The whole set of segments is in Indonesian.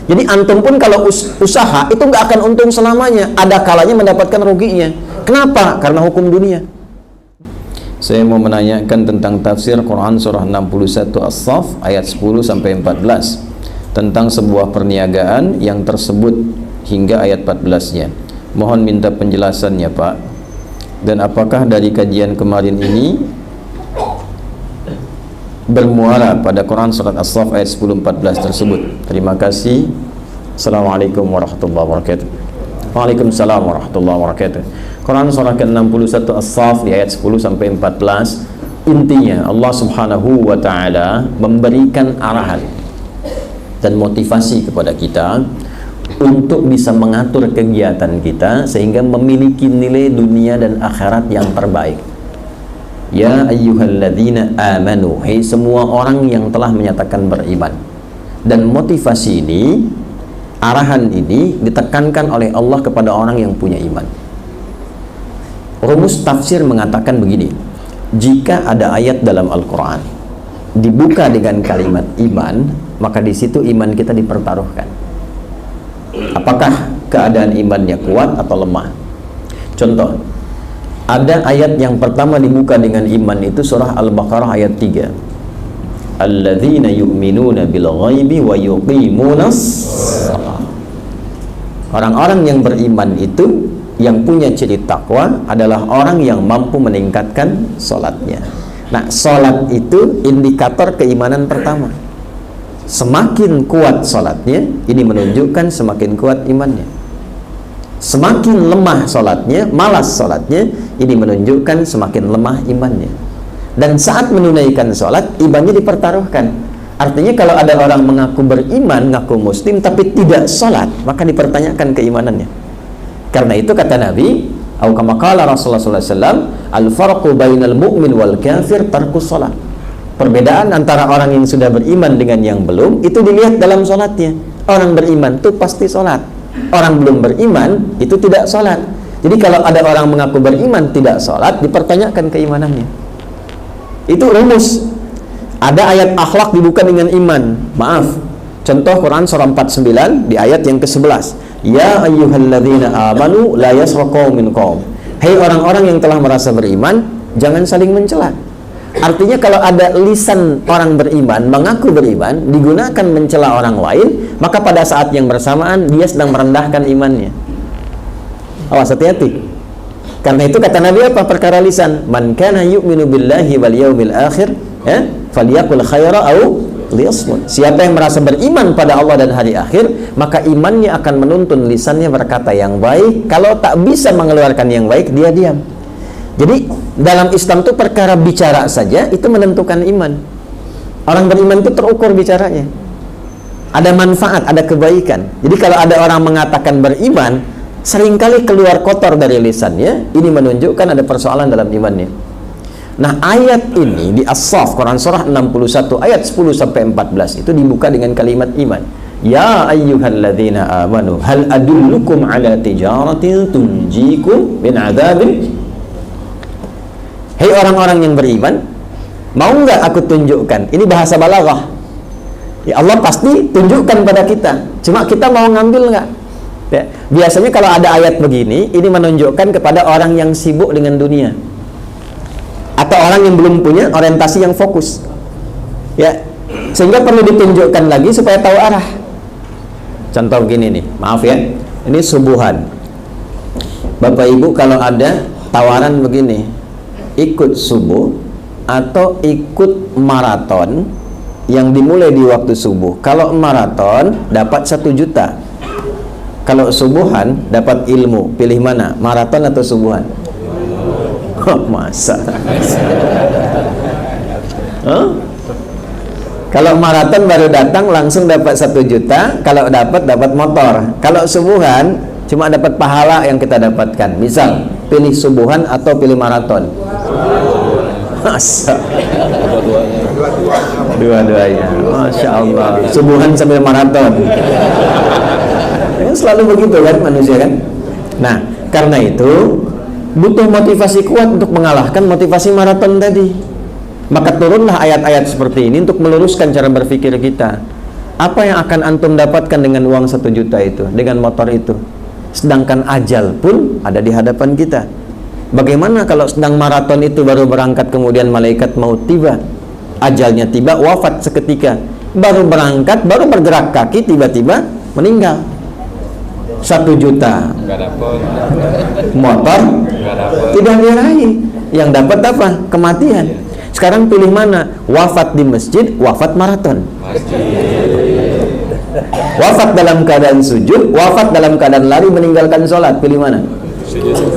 Jadi antum pun kalau usaha itu nggak akan untung selamanya, ada kalanya mendapatkan ruginya. Kenapa? Karena hukum dunia. Saya mau menanyakan tentang tafsir Quran surah 61 As-Saff ayat 10 sampai 14 tentang sebuah perniagaan yang tersebut hingga ayat 14-nya. Mohon minta penjelasannya, Pak. Dan apakah dari kajian kemarin ini bermuara pada Quran surat As-Saff ayat 10-14 tersebut? Terima kasih. Assalamualaikum warahmatullahi wabarakatuh. Waalaikumsalam warahmatullahi wabarakatuh. Quran surah ke-61 As-Saff di ayat 10-14, intinya Allah subhanahu wa ta'ala memberikan arahan dan motivasi kepada kita untuk bisa mengatur kegiatan kita sehingga memiliki nilai dunia dan akhirat yang terbaik. Ya ayyuhalladzina amanu, hai semua orang yang telah menyatakan beriman. Dan motivasi ini, arahan ini ditekankan oleh Allah kepada orang yang punya iman. Rumus tafsir mengatakan begini: jika ada ayat dalam Al-Quran dibuka dengan kalimat iman, maka di situ iman kita dipertaruhkan. Apakah keadaan imannya kuat atau lemah? Contoh, ada ayat yang pertama dibuka dengan iman itu surah Al-Baqarah ayat 3. Alladzina yu'minuna bil ghaibi wa yuqimunas shalah. Orang-orang yang beriman itu yang punya ciri takwa adalah orang yang mampu meningkatkan sholatnya. Nah, sholat itu indikator keimanan pertama. Semakin kuat sholatnya, ini menunjukkan semakin kuat imannya. Semakin lemah sholatnya, malas sholatnya, ini menunjukkan semakin lemah imannya. Dan saat menunaikan sholat, imannya dipertaruhkan. Artinya kalau ada orang mengaku beriman, ngaku muslim, tapi tidak sholat, maka dipertanyakan keimanannya. Karena itu kata Nabi, atau kama qala Rasulullah sallallahu alaihi wasallam, al-farqu bainal mu'min wal kafir tarkus shalah. Perbedaan antara orang yang sudah beriman dengan yang belum itu dilihat dalam sholatnya. Orang beriman itu pasti sholat, orang belum beriman itu tidak sholat. Jadi kalau ada orang mengaku beriman tidak sholat, dipertanyakan keimanannya. Itu rumus. Ada ayat akhlak dibuka dengan iman. Maaf, contoh Quran surah 49 di ayat yang ke-11. Ya ayyuhalladzina amanu la yasra qaumin qaum. Hei orang-orang yang telah merasa beriman, jangan saling mencela. Artinya kalau ada lisan orang beriman mengaku beriman digunakan mencela orang lain, maka pada saat yang bersamaan dia sedang merendahkan imannya. Awas, hati-hati. Karena itu kata Nabi apa? Perkara lisan. Man kana yu'minu billahi wal yaumil akhir, falyaqul khaira au liyasmut. Siapa yang merasa beriman pada Allah dan hari akhir, maka imannya akan menuntun lisannya berkata yang baik. Kalau tak bisa mengeluarkan yang baik, dia diam. Jadi dalam Islam itu perkara bicara saja itu menentukan iman. Orang beriman itu terukur bicaranya. Ada manfaat, ada kebaikan. Jadi kalau ada orang mengatakan beriman, seringkali keluar kotor dari lisannya, ini menunjukkan ada persoalan dalam imannya. Nah, ayat ini di As-Saff Quran surah 61 ayat 10 sampai 14 itu dibuka dengan kalimat iman. Ya ayyuhalladzina amanu hal adullukum ala tijaratin tunjikum min adzabin. Hei orang-orang yang beriman, mau nggak aku tunjukkan? Ini bahasa balaghah. Ya Allah pasti tunjukkan pada kita. Cuma kita mau ngambil nggak? Ya, biasanya kalau ada ayat begini, ini menunjukkan kepada orang yang sibuk dengan dunia. Atau orang yang belum punya orientasi yang fokus, ya, sehingga perlu ditunjukkan lagi supaya tahu arah. Contoh gini nih, maaf ya, ini subuhan. Bapak Ibu kalau ada tawaran begini, ikut subuh atau ikut maraton yang dimulai di waktu subuh. Kalau maraton dapat 1 juta, kalau subuhan dapat ilmu. Pilih mana, maraton atau subuhan? Masa kalau maraton baru datang langsung dapat 1 juta, kalau dapat motor. Kalau subuhan cuma dapat pahala yang kita dapatkan. Misal pilih subuhan atau pilih maraton? Masa dua-duanya. Masya Allah, subuhan sambil maraton. Selalu begitu kan manusia kan. Nah, karena itu butuh motivasi kuat untuk mengalahkan motivasi maraton tadi. Maka turunlah ayat-ayat seperti ini untuk meluruskan cara berpikir kita. Apa yang akan antum dapatkan dengan uang 1 juta itu, dengan motor itu? Sedangkan ajal pun ada di hadapan kita. Bagaimana kalau sedang maraton itu baru berangkat, kemudian malaikat maut tiba, ajalnya tiba, wafat seketika. Baru berangkat, baru bergerak kaki, tiba-tiba meninggal. 1 juta motor tidak diraih, yang dapat apa? Kematian. Sekarang pilih mana? Wafat di masjid, wafat maraton. Wafat dalam keadaan sujud, wafat dalam keadaan lari meninggalkan sholat. Pilih mana?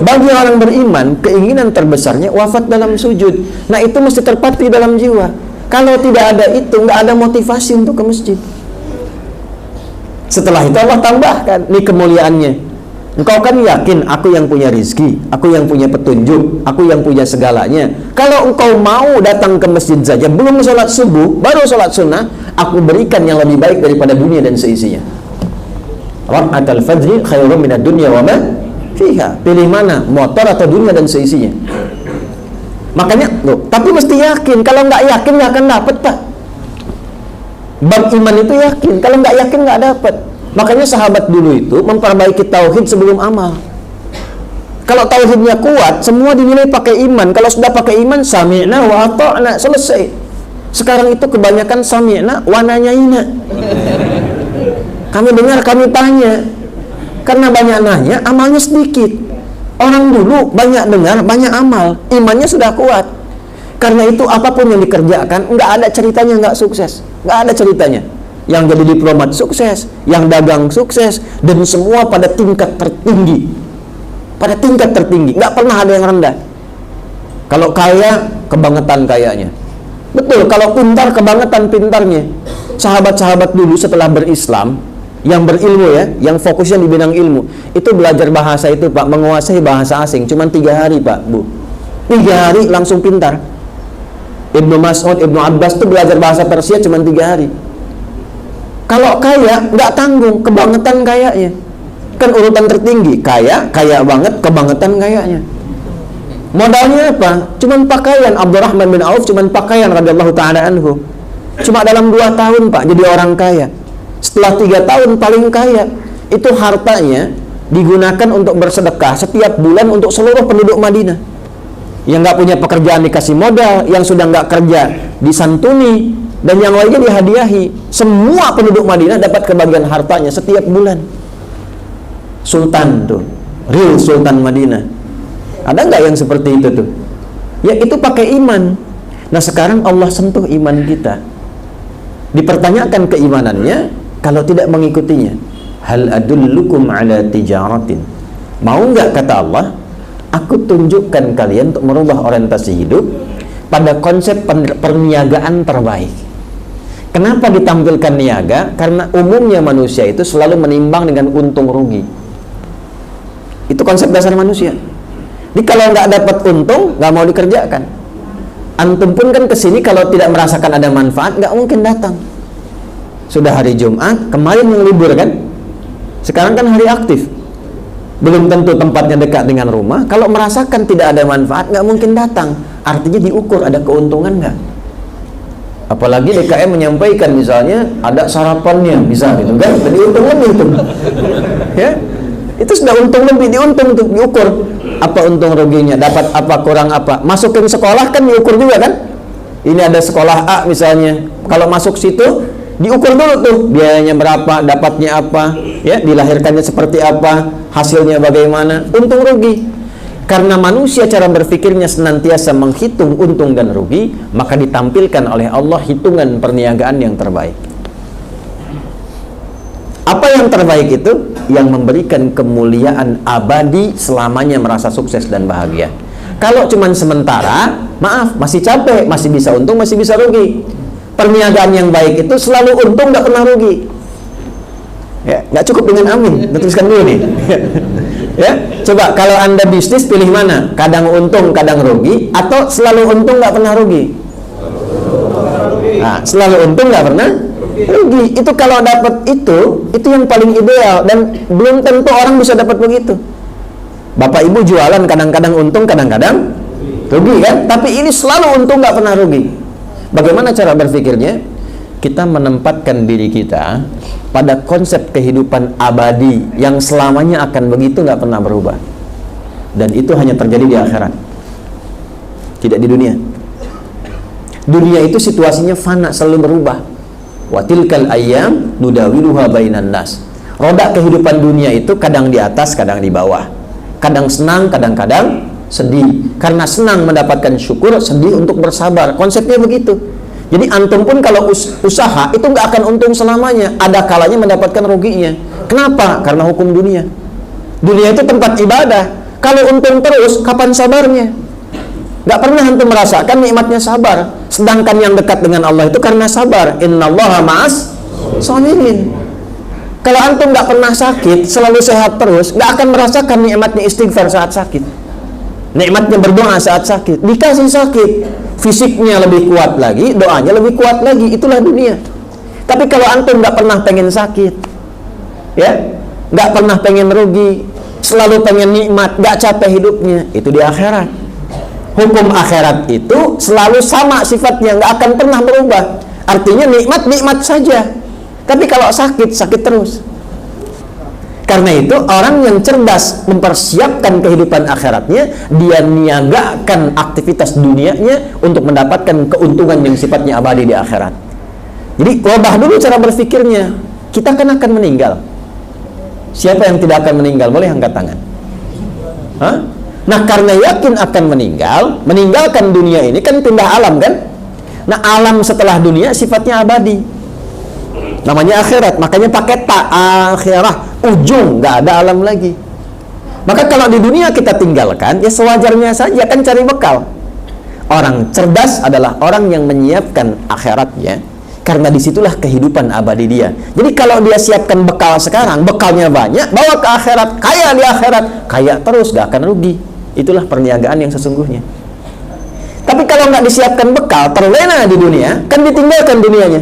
Bagi orang beriman, keinginan terbesarnya wafat dalam sujud. Nah, itu mesti terpatri dalam jiwa. Kalau tidak ada itu, nggak ada motivasi untuk ke masjid. Setelah itu Allah tambahkan nih kemuliaannya. Engkau kan yakin aku yang punya rizki, aku yang punya petunjuk, aku yang punya segalanya. Kalau engkau mau datang ke masjid saja, belum sholat subuh, baru sholat sunnah, aku berikan yang lebih baik daripada dunia dan seisinya. Rak'atul fajri khairun minad dunya wa ma fiha. Pilih mana? Motor atau dunia dan seisinya? Makanya, loh, tapi mesti yakin. Kalau nggak yakin nggak akan dapat, Pak. Bab iman itu yakin. Kalau nggak yakin nggak dapat. Makanya sahabat dulu itu memperbaiki tauhid sebelum amal. Kalau tauhidnya kuat, semua dinilai pakai iman. Kalau sudah pakai iman, sami'na wa ata'na, selesai. Sekarang itu kebanyakan sami'na wa nanyaina. Kami dengar, kami tanya. Karena banyak nanya, amalnya sedikit. Orang dulu banyak dengar, banyak amal, imannya sudah kuat. Karena itu apapun yang dikerjakan, nggak ada ceritanya nggak sukses, nggak ada ceritanya. Yang jadi diplomat sukses, yang dagang sukses, dan semua pada tingkat tertinggi, pada tingkat tertinggi, nggak pernah ada yang rendah. Kalau kaya, kebangetan kayanya. Betul, kalau pintar, kebangetan pintarnya. Sahabat-sahabat dulu setelah berislam, yang berilmu ya, yang fokusnya di bidang ilmu, itu belajar bahasa itu, Pak, menguasai bahasa asing, cuma 3 hari, Pak, Bu. 3 hari langsung pintar. Ibnu Mas'ud, Ibnu Abbas itu belajar bahasa Persia cuma 3 hari. Kalau kaya, nggak tanggung, kebangetan kayanya. Kan urutan tertinggi, kaya, kaya banget, kebangetan kayanya. Modalnya apa? Cuman pakaian. Abdurrahman bin Auf cuman pakaian radhiyallahu ta'ala anhu. Cuma dalam 2 tahun, Pak, jadi orang kaya. Setelah 3 tahun paling kaya. Itu hartanya digunakan untuk bersedekah setiap bulan untuk seluruh penduduk Madinah. Yang nggak punya pekerjaan dikasih modal, yang sudah nggak kerja disantuni, dan yang lainnya dihadiahi. Semua penduduk Madinah dapat kebagian hartanya setiap bulan. Sultan tuh, real Sultan Madinah. Ada nggak yang seperti itu tuh? Ya itu pakai iman. Nah sekarang Allah sentuh iman kita. Dipertanyakan keimanannya kalau tidak mengikutinya. Hal adullukum ala tijaratin. Mau nggak, kata Allah, aku tunjukkan kalian untuk merubah orientasi hidup pada konsep perniagaan terbaik. Kenapa ditampilkan niaga? Karena umumnya manusia itu selalu menimbang dengan untung rugi. Itu konsep dasar manusia. Jadi kalau nggak dapat untung, nggak mau dikerjakan. Antum pun kan kesini kalau tidak merasakan ada manfaat, nggak mungkin datang. Sudah hari Jumat, kemarin yang libur kan? Sekarang kan hari aktif. Belum tentu tempatnya dekat dengan rumah. Kalau merasakan tidak ada manfaat, nggak mungkin datang. Artinya diukur ada keuntungan nggak? Apalagi DKM menyampaikan misalnya ada sarapannya, bisa gitu kan? Jadi untung lebih itu. Ya, itu sudah untung lebih, diuntung untuk diukur. Apa untung ruginya? Dapat apa, kurang apa? Masukin sekolah kan diukur juga kan? Ini ada sekolah A misalnya. Kalau masuk situ diukur dulu tuh biayanya berapa, dapatnya apa, ya dilahirkannya seperti apa, hasilnya bagaimana, untung rugi. Karena manusia cara berpikirnya senantiasa menghitung untung dan rugi, maka ditampilkan oleh Allah hitungan perniagaan yang terbaik. Apa yang terbaik itu? Yang memberikan kemuliaan abadi selamanya, merasa sukses dan bahagia. Kalau cuman sementara, maaf, masih capek, masih bisa untung, masih bisa rugi. Perniagaan yang baik itu selalu untung, nggak pernah rugi. Ya, nggak cukup dengan amin. Tuliskan dulu nih. Ya, coba kalau Anda bisnis pilih mana? Kadang untung, kadang rugi, atau selalu untung nggak pernah rugi? Nah, selalu untung nggak pernah rugi. Itu kalau dapat itu yang paling ideal, dan belum tentu orang bisa dapat begitu. Bapak Ibu jualan kadang-kadang untung, kadang-kadang rugi kan? Tapi ini selalu untung, nggak pernah rugi. Bagaimana cara berpikirnya? kita menempatkan diri kita pada konsep kehidupan abadi yang selamanya akan begitu, nggak pernah berubah. Dan itu hanya terjadi di akhirat, tidak di dunia. Dunia itu situasinya fana, selalu berubah. Wa tilkal ayyam nudawiluha bainan nas. Roda kehidupan dunia itu kadang di atas, kadang di bawah. Kadang senang, kadang-kadang sedih. Karena senang mendapatkan syukur, sedih untuk bersabar. Konsepnya begitu. Jadi antum pun kalau usaha itu nggak akan untung selamanya. Ada kalanya mendapatkan ruginya. Kenapa? Karena hukum dunia. Dunia itu tempat ibadah. Kalau untung terus, kapan sabarnya? Nggak pernah antum merasakan nikmatnya sabar. Sedangkan yang dekat dengan Allah itu karena sabar. Innallaha ma'as sholihin. Kalau antum nggak pernah sakit, selalu sehat terus, nggak akan merasakan nikmatnya istighfar saat sakit, nikmatnya berdoa saat sakit. Dikasih sakit, fisiknya lebih kuat lagi, doanya lebih kuat lagi. Itulah dunia. Tapi kalau antum nggak pernah pengen sakit, ya, nggak pernah pengen rugi, selalu pengen nikmat, nggak capek hidupnya, itu di akhirat. Hukum akhirat itu selalu sama sifatnya, nggak akan pernah berubah. Artinya nikmat saja. Tapi kalau sakit terus. Karena itu orang yang cerdas mempersiapkan kehidupan akhiratnya, dia niagakan aktivitas dunianya untuk mendapatkan keuntungan yang sifatnya abadi di akhirat. Jadi ubah dulu cara berpikirnya. Kita kan akan meninggal. Siapa yang tidak akan meninggal? Boleh angkat tangan. Hah? Nah, karena yakin akan meninggalkan dunia ini, kan pindah alam kan? Nah, alam setelah dunia sifatnya abadi, namanya akhirat. Makanya pakai ta, akhirah, ujung, nggak ada alam lagi. Maka kalau di dunia kita tinggalkan, ya sewajarnya saja, kan cari bekal. Orang cerdas adalah orang yang menyiapkan akhiratnya, karena disitulah kehidupan abadi dia. Jadi kalau dia siapkan bekal sekarang, bekalnya banyak, bawa ke akhirat, kaya di akhirat, kaya terus, gak akan rugi. Itulah perniagaan yang sesungguhnya. Tapi kalau nggak disiapkan bekal, terlena di dunia, kan ditinggalkan dunianya.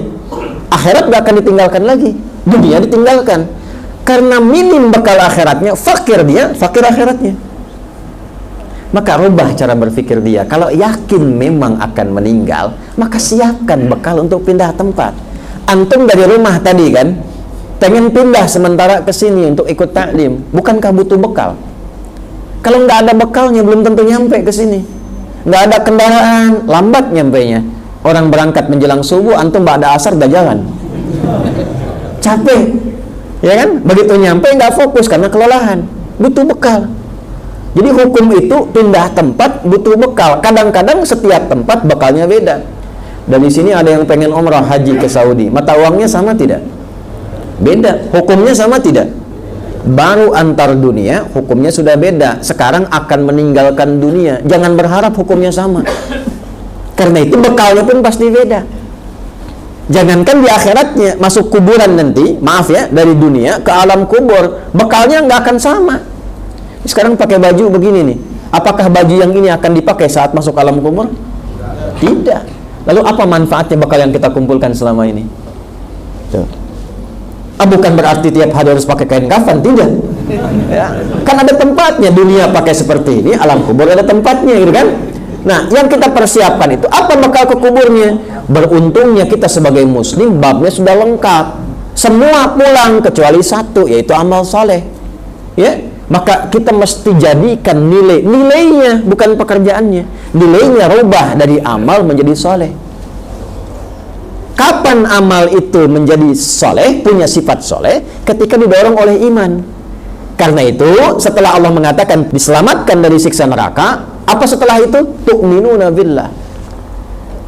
Akhirat nggak akan ditinggalkan lagi, dunia ditinggalkan. Karena minim bekal akhiratnya, fakir dia, fakir akhiratnya. Maka rubah cara berpikir dia. Kalau yakin memang akan meninggal, maka siapkan bekal untuk pindah tempat. Antum dari rumah tadi kan, pengen pindah sementara ke sini untuk ikut taklim, bukankah butuh bekal? Kalau nggak ada bekalnya, belum tentu nyampe ke sini. Nggak ada kendaraan, lambat nyampenya. Orang berangkat menjelang subuh, antum ba'da asar udah jalan, capek, ya kan? Begitu nyampe nggak fokus karena kelelahan, butuh bekal. Jadi hukum itu pindah tempat butuh bekal. Kadang-kadang setiap tempat bekalnya beda. Dan di sini ada yang pengen umrah haji ke Saudi, mata uangnya sama tidak? Beda. Hukumnya sama tidak? Baru antar dunia hukumnya sudah beda. Sekarang akan meninggalkan dunia, jangan berharap hukumnya sama. Karena itu bekalnya pun pasti beda. Jangankan di akhiratnya, masuk kuburan nanti, maaf ya, dari dunia ke alam kubur, bekalnya nggak akan sama. Sekarang pakai baju begini nih, apakah baju yang ini akan dipakai saat masuk alam kubur? Tidak. Lalu apa manfaatnya bekal yang kita kumpulkan selama ini? Tuh. Bukan berarti tiap hari harus pakai kain kafan, tidak. Ya. Kan ada tempatnya, dunia pakai seperti ini, alam kubur ada tempatnya, gitu kan? Nah, yang kita persiapkan itu apa bekal ke kuburnya? Beruntungnya kita sebagai muslim, babnya sudah lengkap. Semua pulang kecuali satu, yaitu amal soleh. Ya, maka kita mesti jadikan nilainya, bukan pekerjaannya. Nilainya rubah dari amal menjadi soleh. Kapan amal itu menjadi soleh, punya sifat soleh? Ketika didorong oleh iman. Karena itu, setelah Allah mengatakan diselamatkan dari siksa neraka, apa setelah itu? Tu'minuna billah.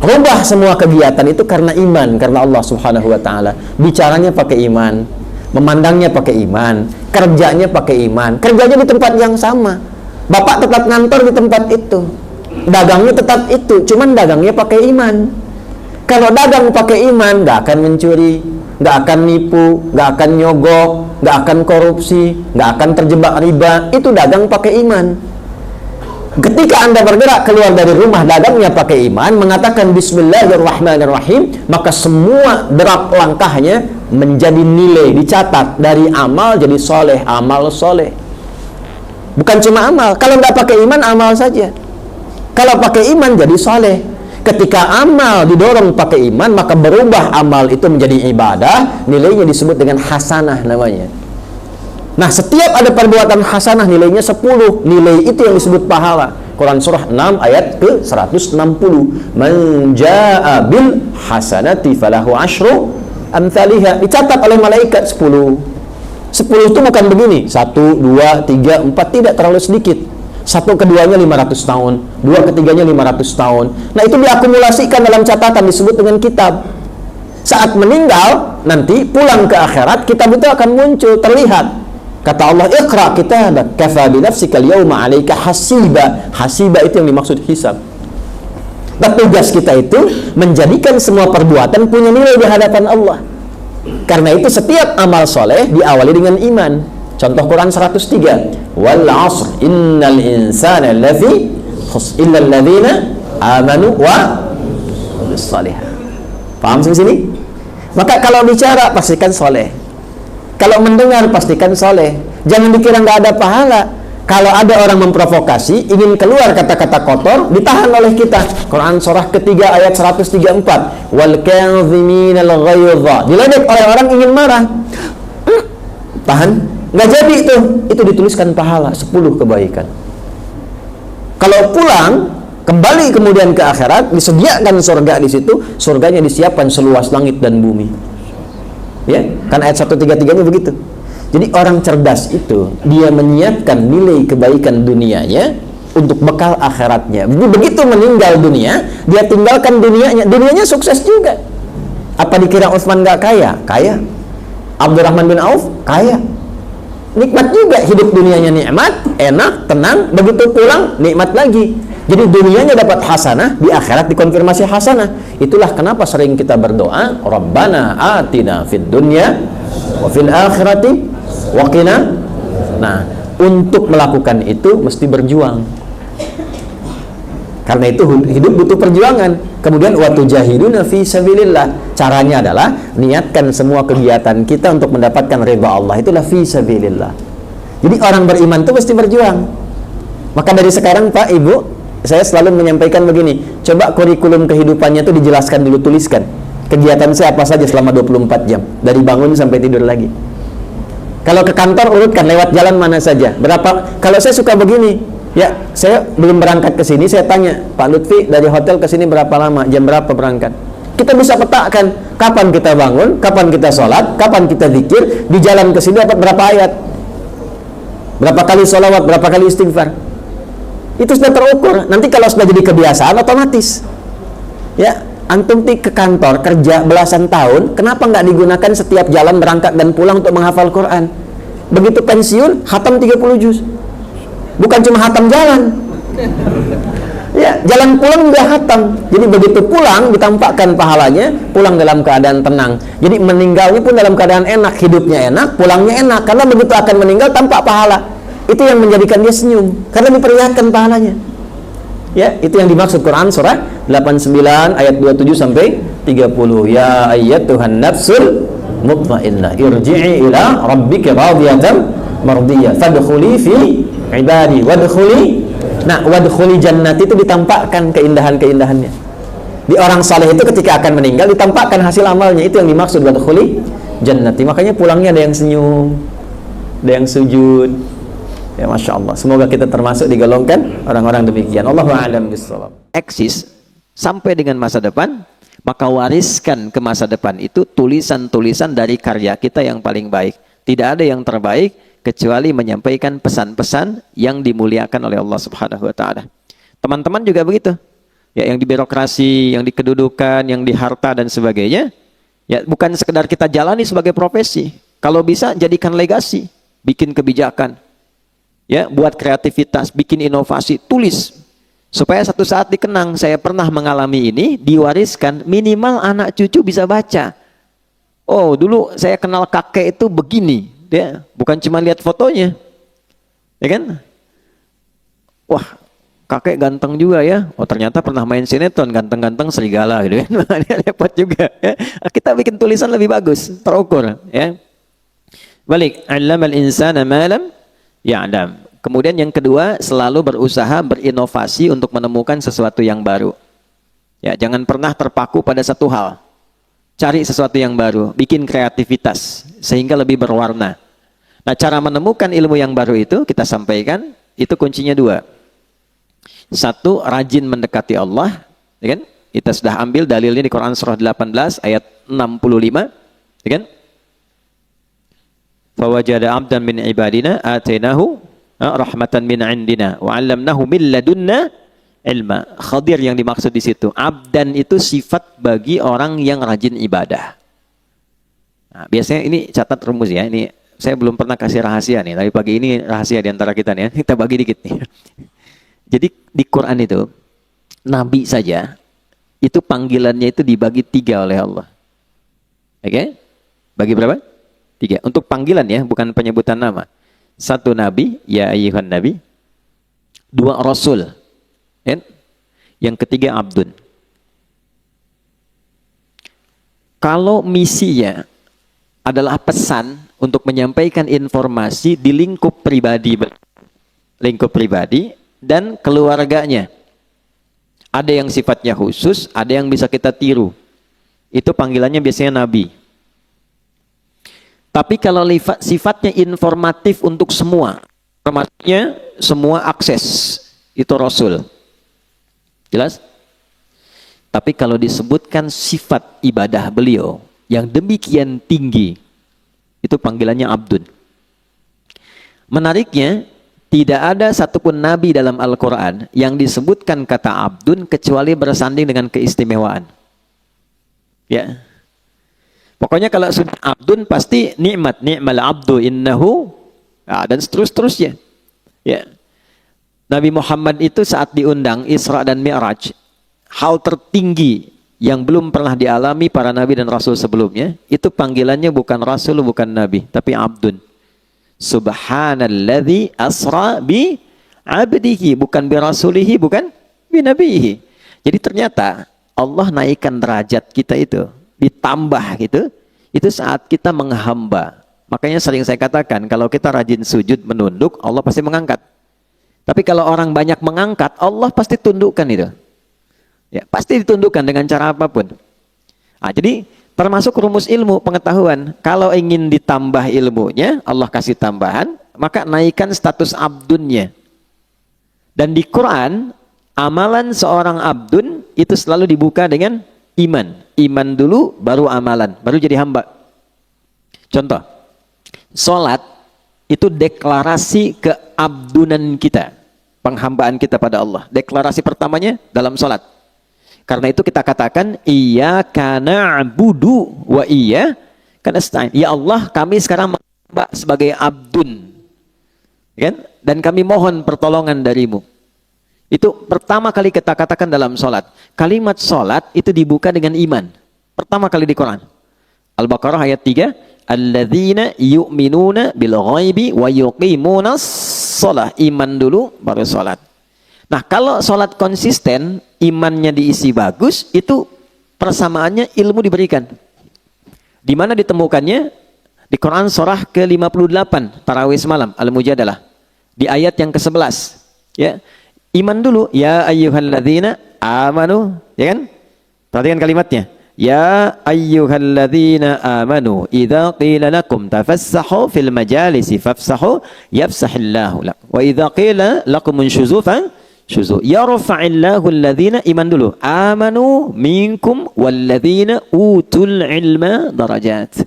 Rubah semua kegiatan itu karena iman, karena Allah subhanahu wa ta'ala. Bicaranya pakai iman, memandangnya pakai iman, kerjanya pakai iman. Kerjanya di tempat yang sama. Bapak tetap ngantor di tempat itu, dagangnya tetap itu, cuman dagangnya pakai iman. Kalau dagang pakai iman, gak akan mencuri, gak akan nipu, gak akan nyogok, gak akan korupsi, gak akan terjebak riba. Itu dagang pakai iman. Ketika Anda bergerak keluar dari rumah, dagangnya pakai iman, mengatakan Bismillahirrahmanirrahim, maka semua derap langkahnya menjadi nilai, dicatat dari amal jadi soleh, amal soleh. Bukan cuma amal. Kalau nggak pakai iman, amal saja. Kalau pakai iman jadi soleh. ketika amal didorong pakai iman, maka berubah amal itu menjadi ibadah, nilainya disebut dengan hasanah namanya. Nah, setiap ada perbuatan hasanah nilainya 10. Nilai itu yang disebut pahala. Quran surah 6 ayat ke 160. Man jaa bil hasanati falahu asyru amsalihha. Dicatat oleh malaikat 10. 10 itu bukan begini, 1, 2, 3, 4, tidak terlalu sedikit. 1 keduanya 500 tahun, 2 ketiganya 500 tahun. Nah, itu diakumulasikan dalam catatan, disebut dengan kitab. Saat meninggal, nanti pulang ke akhirat, kitab itu akan muncul, terlihat. Kata Allah, "Iqra kitabak, kafa bi nafsika al-yawma 'alaika hasiba." Hasiba itu yang dimaksud hisab. Dan tugas kita itu menjadikan semua perbuatan punya nilai di hadapan Allah. Karena itu setiap amal soleh diawali dengan iman. Contoh Quran 103, "Wal 'asr innal insana lafi khusr illa alladziina amanu wa amilus shalihat." Paham sampai sini? Maka kalau bicara pastikan soleh. Kalau mendengar pastikan soleh. Jangan dikira nggak ada pahala. Kalau ada orang memprovokasi, ingin keluar kata-kata kotor, ditahan oleh kita. Quran surah ketiga ayat 134. Wal kadhiminal ghaidha. Diledek oleh orang ingin marah. Tahan. Nggak jadi itu. Itu dituliskan pahala 10 kebaikan. Kalau pulang, kembali kemudian ke akhirat, disediakan surga di situ. Surganya disiapkan seluas langit dan bumi. Ya, kan ayat 133-nya begitu. Jadi orang cerdas itu dia menyiapkan nilai kebaikan dunianya untuk bekal akhiratnya. Begitu meninggal dunia, dia tinggalkan dunianya. Dunianya sukses juga. Apa dikira Utsman nggak kaya? Kaya. Abdurrahman bin Auf kaya. Nikmat juga hidup dunianya, nikmat, enak, tenang. Begitu pulang nikmat lagi. Jadi dunianya dapat hasanah, di akhirat dikonfirmasi hasanah. Itulah kenapa sering kita berdoa, Rabbana atina fid dunya wa fil akhirati wa qina. Nah, untuk melakukan itu mesti berjuang. Karena itu hidup butuh perjuangan. Kemudian wa tujahiduna fi sabilillah. Caranya adalah niatkan semua kegiatan kita untuk mendapatkan ridha Allah. Itulah fi sabilillah. Jadi orang beriman itu mesti berjuang. Maka dari sekarang Pak, Ibu, saya selalu menyampaikan begini, coba kurikulum kehidupannya itu dijelaskan dulu, tuliskan. Kegiatan saya apa saja selama 24 jam, dari bangun sampai tidur lagi. Kalau ke kantor urutkan lewat jalan mana saja. Berapa? Kalau saya suka begini, ya, saya belum berangkat ke sini, saya tanya, Pak Lutfi dari hotel ke sini berapa lama, jam berapa berangkat? Kita bisa petakan kapan kita bangun, kapan kita sholat, kapan kita zikir, di jalan ke sini dapat berapa ayat, berapa kali sholawat, berapa kali istighfar. Itu sudah terukur. Nanti kalau sudah jadi kebiasaan otomatis. Ya, antum ke kantor kerja belasan tahun, kenapa nggak digunakan setiap jalan berangkat dan pulang untuk menghafal Quran? Begitu pensiun, khatam 30 juz. Bukan cuma khatam jalan. Ya, jalan pulang juga khatam. Jadi begitu pulang ditampakkan pahalanya, pulang dalam keadaan tenang. Jadi meninggalnya pun dalam keadaan enak, hidupnya enak, pulangnya enak. Karena begitu akan meninggal tampak pahala. Itu yang menjadikan dia senyum, karena diperlihatkan pahalanya. Ya, itu yang dimaksud Quran surah 89 ayat 27 sampai 30. Ya ayyatuhan nafsul mutmainnah irji'i ila rabbika radiyatan mardiyah fadkhuli fi ibadi wadkhuli. Nah, wadkhuli jannati itu ditampakkan keindahan-keindahannya. Di orang saleh itu ketika akan meninggal ditampakkan hasil amalnya, itu yang dimaksud wadkhuli jannati. Makanya pulangnya ada yang senyum, ada yang sujud. Ya, Masya Allah. Semoga kita termasuk digolongkan orang-orang demikian. Allahu a'lam bishawab. Eksis sampai dengan masa depan, maka wariskan ke masa depan itu tulisan-tulisan dari karya kita yang paling baik. Tidak ada yang terbaik kecuali menyampaikan pesan-pesan yang dimuliakan oleh Allah Subhanahu wa taala. Teman-teman juga begitu. Ya, yang di birokrasi, yang di kedudukan, yang di harta dan sebagainya. Ya, bukan sekedar kita jalani sebagai profesi. Kalau bisa jadikan legasi, bikin kebijakan. Ya, buat kreativitas, bikin inovasi, tulis supaya satu saat dikenang. Saya pernah mengalami ini, diwariskan, minimal anak cucu bisa baca. Oh, dulu saya kenal kakek itu begini, ya, bukan cuma lihat fotonya, ya kan? Wah, kakek ganteng juga ya. Oh, ternyata pernah main sinetron, ganteng-ganteng serigala, gitu kan? Repot juga. Ya. Kita bikin tulisan lebih bagus, terukur, ya. Balik, 'allamal insana ma lam ya'lam. Kemudian yang kedua, selalu berusaha berinovasi untuk menemukan sesuatu yang baru. Ya, jangan pernah terpaku pada satu hal. Cari sesuatu yang baru, bikin kreativitas sehingga lebih berwarna. Nah, cara menemukan ilmu yang baru itu kita sampaikan, itu kuncinya dua. Satu, rajin mendekati Allah, ya kan? Kita sudah ambil dalilnya di Quran surah 18 ayat 65, ya kan? Fawajada 'abdan min ibadina atainahu rahmatan min 'indina wa 'allamnahu min ladunna ilma. Khadir yang dimaksud di situ. Abdan itu sifat bagi orang yang rajin ibadah. Nah, biasanya ini catat rumus ya. Ini saya belum pernah kasih rahasia nih, tapi pagi ini rahasia di antara kita nih ya. Kita bagi dikit nih. Jadi di Quran itu nabi saja itu panggilannya itu dibagi 3 oleh Allah. Oke? Bagi berapa? 3. Untuk panggilan ya, bukan penyebutan nama. 1 nabi, ya ayyuhan nabi. 2 rasul. Kan? Yang ketiga abdun. Kalau misinya adalah pesan untuk menyampaikan informasi di lingkup pribadi dan keluarganya. Ada yang sifatnya khusus, ada yang bisa kita tiru. Itu panggilannya biasanya nabi. Tapi kalau sifatnya informatif untuk semua, informasinya semua akses, itu rasul. Jelas? Tapi kalau disebutkan sifat ibadah beliau yang demikian tinggi, itu panggilannya abdun. Menariknya, tidak ada satupun nabi dalam Al-Quran yang disebutkan kata abdun kecuali bersanding dengan keistimewaan. Ya. Pokoknya kalau sudah abdun pasti nikmat, ni'mal abdu innahu, dan seterusnya. Ya. Nabi Muhammad itu saat diundang Isra dan Mi'raj, hal tertinggi yang belum pernah dialami para nabi dan rasul sebelumnya, itu panggilannya bukan rasul, bukan nabi, tapi abdun. Subhanalladzi asra bi abdihi, bukan bi rasulihi, bukan bi nabihi. Jadi ternyata Allah naikkan derajat kita itu, ditambah gitu, itu saat kita menghamba. Makanya sering saya katakan, kalau kita rajin sujud menunduk, Allah pasti mengangkat. Tapi kalau orang banyak mengangkat, Allah pasti tundukkan itu. Ya, pasti ditundukkan dengan cara apapun. Nah, jadi termasuk rumus ilmu pengetahuan. Kalau ingin ditambah ilmunya, Allah kasih tambahan, maka naikkan status abdunnya. Dan di Quran, amalan seorang abdun itu selalu dibuka dengan iman. Iman dulu, baru amalan, baru jadi hamba. Contoh, sholat itu deklarasi keabdunan kita. Penghambaan kita pada Allah. Deklarasi pertamanya dalam sholat. Karena itu kita katakan, iyyaka na'budu wa iyyaka nasta'in. Ya Allah, kami sekarang menghamba sebagai abdun. Kan? Dan kami mohon pertolongan darimu. Itu pertama kali kita katakan dalam sholat. Kalimat sholat itu dibuka dengan iman. Pertama kali di Quran. Al-Baqarah ayat 3. Alladzina yu'minuna bil ghaibi wa yuqimunas shalah. Iman dulu baru salat. Nah, kalau salat konsisten, imannya diisi bagus, itu persamaannya ilmu diberikan. Di mana ditemukannya? Di Quran surah ke-58 tarawih semalam Al-Mujadalah. Di ayat yang ke-11, ya. Iman dulu, ya ayyuhalladzina amanu, ya kan? Perhatikan kalimatnya. Ya ayyuhalladzina amanu idza qila lakum tafassahu fil majalisi fafsahu yafsahillahu lakum wa idza qila lakum unshuzu fanshuzu yarfa'illahu alladzina, iman dulu, amanu minkum walladzina utul ilma darajat.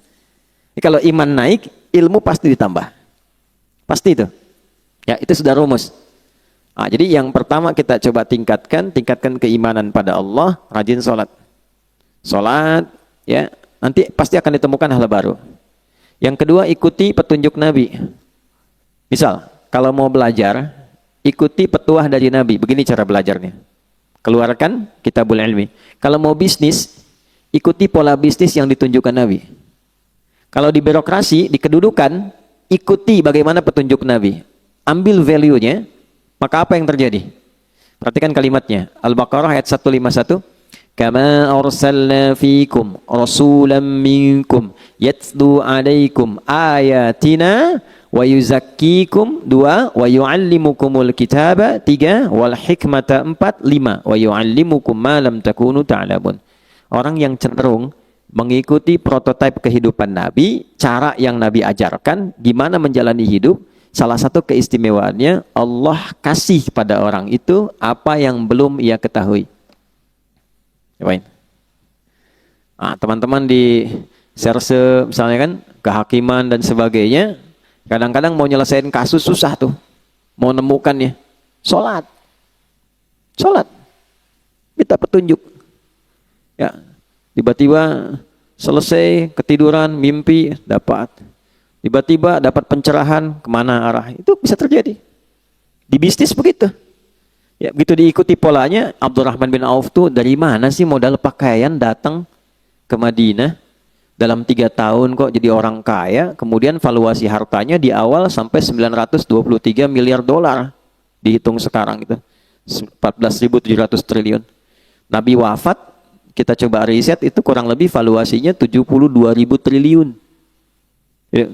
Kalau iman naik, ilmu pasti ditambah. Pasti itu. Ya, itu sudah rumus. Nah, jadi yang pertama kita coba tingkatkan keimanan pada Allah, rajin sholat. Sholat, ya, nanti pasti akan ditemukan hal baru. Yang kedua, ikuti petunjuk Nabi. Misal, kalau mau belajar, ikuti petuah dari Nabi. Begini cara belajarnya. Keluarkan kitabul ilmi. Kalau mau bisnis, ikuti pola bisnis yang ditunjukkan Nabi. Kalau di birokrasi, di kedudukan, ikuti bagaimana petunjuk Nabi. Ambil value-nya, maka apa yang terjadi? Perhatikan kalimatnya. Al-Baqarah ayat 151. Kama arsalna fikum rasulan minkum yatlu alaikum ayatina wa yuzakkikum 2, wa yu'allimukumul kitaba 3, wal hikmata 4, 5, wa yu'allimukum ma lam takunu ta'lamun. Orang yang cenderung mengikuti prototipe kehidupan Nabi, cara yang Nabi ajarkan, gimana menjalani hidup, salah satu keistimewaannya Allah kasih pada orang itu apa yang belum ia ketahui. Nah, teman-teman di serse misalnya kan, kehakiman dan sebagainya, kadang-kadang mau nyelesain kasus susah tuh, mau nemukannya. Sholat, minta petunjuk. Ya, tiba-tiba selesai ketiduran, mimpi, dapat. Tiba-tiba dapat pencerahan, kemana arah. Itu bisa terjadi. Di bisnis begitu. Ya, begitu diikuti polanya, Abdurrahman bin Auf tuh dari mana sih modal pakaian datang ke Madinah? Dalam 3 tahun kok jadi orang kaya, kemudian valuasi hartanya di awal sampai 923 miliar dolar. Dihitung sekarang itu. 14.700 triliun. Nabi wafat, kita coba riset, itu kurang lebih valuasinya 72.000 triliun. Ya.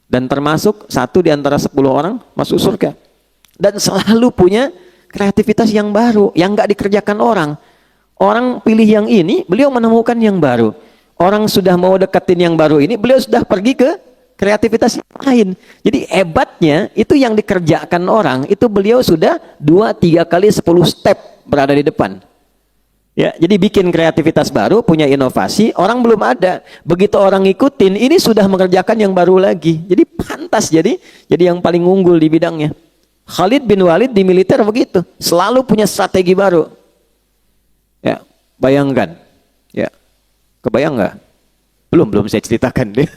Dan termasuk 1 di antara 10 orang masuk surga. Dan selalu punya kreativitas yang baru, yang nggak dikerjakan orang. Orang pilih yang ini, beliau menemukan yang baru. Orang sudah mau deketin yang baru ini, beliau sudah pergi ke kreativitas yang lain. Jadi hebatnya, itu yang dikerjakan orang, itu beliau sudah 2-3 kali 10 step berada di depan. Ya, jadi bikin kreativitas baru, punya inovasi, orang belum ada. Begitu orang ngikutin, ini sudah mengerjakan yang baru lagi. Jadi pantas jadi yang paling unggul di bidangnya. Khalid bin Walid di militer begitu, selalu punya strategi baru. Ya, bayangkan. Ya, kebayang nggak? Belum saya ceritakan deh.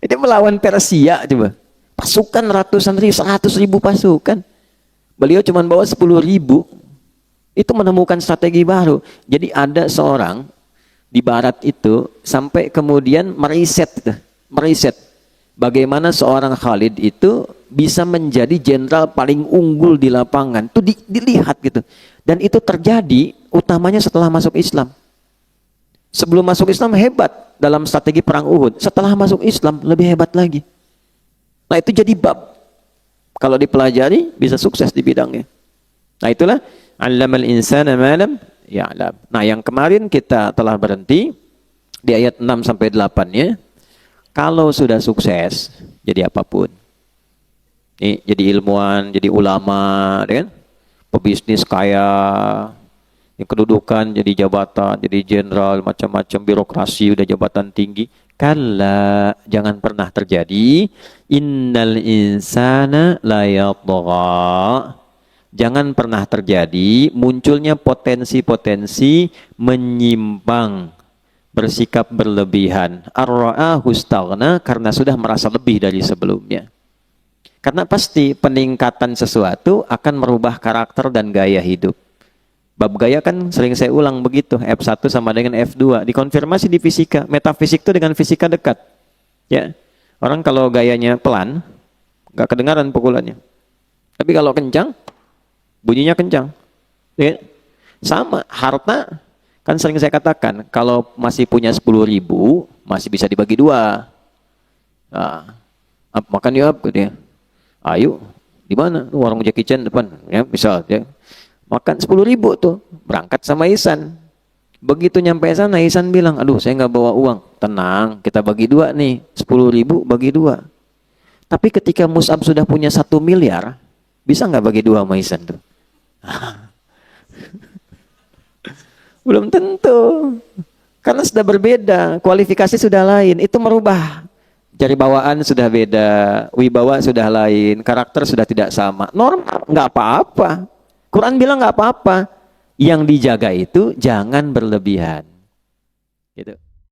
Dia melawan Persia coba. Pasukan ratusan ribu, 100.000 pasukan. Beliau cuma bawa 10.000. Itu menemukan strategi baru. Jadi ada seorang di barat itu sampai kemudian meriset bagaimana seorang Khalid itu bisa menjadi jenderal paling unggul di lapangan. Itu dilihat gitu. Dan itu terjadi utamanya setelah masuk Islam. Sebelum masuk Islam hebat dalam strategi perang Uhud. Setelah masuk Islam lebih hebat lagi. Nah, itu jadi bab. Kalau dipelajari bisa sukses di bidangnya. Nah, itulah 'allamal insana ma lam ya'lam. Nah, yang kemarin kita telah berhenti di ayat 6 sampai 8-nya. Kalau sudah sukses jadi apapun. Nih, jadi ilmuwan, jadi ulama, kan? Pebisnis kaya, yang kedudukan jadi jabatan, jadi jenderal, macam-macam birokrasi, udah jabatan tinggi. Kalla, jangan pernah terjadi. Innal insana la yatgha. Jangan pernah terjadi munculnya potensi-potensi menyimpang, bersikap berlebihan. Ar-ra'ahu istaghna, karena sudah merasa lebih dari sebelumnya. Karena pasti peningkatan sesuatu akan merubah karakter dan gaya hidup. Bab gaya kan sering saya ulang begitu, F1 sama dengan F2, dikonfirmasi di fisika. Metafisik itu dengan fisika dekat. Ya, orang kalau gayanya pelan, nggak kedengaran pukulannya. Tapi kalau kencang, bunyinya kencang. Ya. Sama, harta kan sering saya katakan, kalau masih punya 10.000, masih bisa dibagi 2. Nah, makan yuk, gitu ya. Ayo, di mana? Warung Jackie Chan depan, ya, misal ya. Makan 10.000 tuh, berangkat sama Ihsan. Begitu nyampe sana, Ihsan bilang, aduh saya nggak bawa uang. Tenang, kita bagi 2 nih, 10.000 bagi 2. Tapi ketika Mus'ab sudah punya 1 miliar, bisa nggak bagi 2 sama Ihsan tuh? Belum tentu. Karena sudah berbeda, kualifikasi sudah lain, itu merubah. Jari bawaan sudah beda, wibawa sudah lain, karakter sudah tidak sama. Normal, nggak apa-apa. Quran bilang nggak apa-apa. Yang dijaga itu jangan berlebihan. Gitu.